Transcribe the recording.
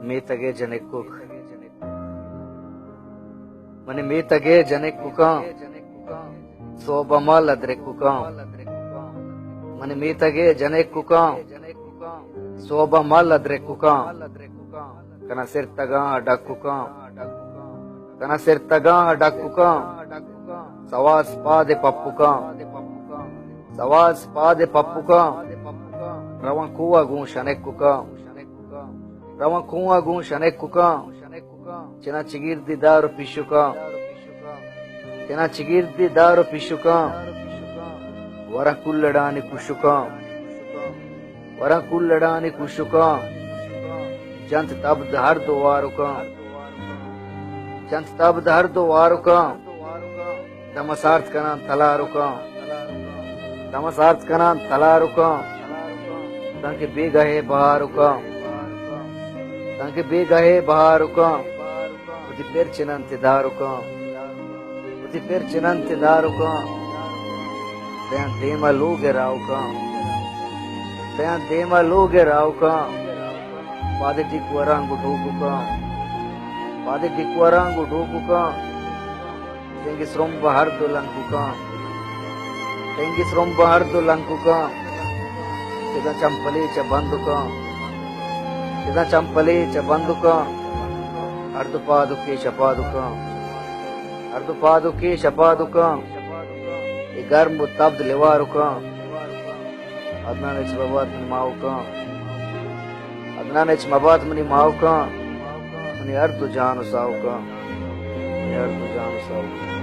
मीतगे जनेकुक मने मीतगे जनेकुक सोबमल अद्रेकुक मने मीतगे जनेकुक सोबमल अद्रेकुक कना सिरतगा डकुक कना सिरतगा डकुक सवास पादे पप्पुक सवास पादे पप्पुक रवं कुआ गूं शनेकुक रवं कुआ गूं शनेकुक चिना चिगिर्दि दारू पिशुक चिना चिगिर्दि दारू पिशुक वरा कुल्लडानि कुशुक वरा कुल्लडानि कुशुक जंत तब्द हर दो वारुक जंत तब्द हर दो वारुक दमसार्थ कना तलारुक दमसार्थ कना तलारुक तंके बेगहे बहारुक तंके बेगहे बहारुक उति पेर चिनंति दारुक उति पेर चिनंति दारुक तया देमा लोगे राउक तया देमा लोगे राउक पादे टिकवरांगु ढोकुक पादे टिकवरांगु ढोकुक तेंगे श्रम बहर दो लंकुक तेंगे श्रम बहर दो लंकुक तेगा चंपले च बंदुक तेगा चंपले च बंदुक अर्धपादुके शपादुक अर्धपादुके शपादुक गर्म तब्द लेवारुक अदनाने चबात मनी माउक अदनाने चबात मनी माउक मनी अर्ध जानु साउक मनी अर्ध जानु साउक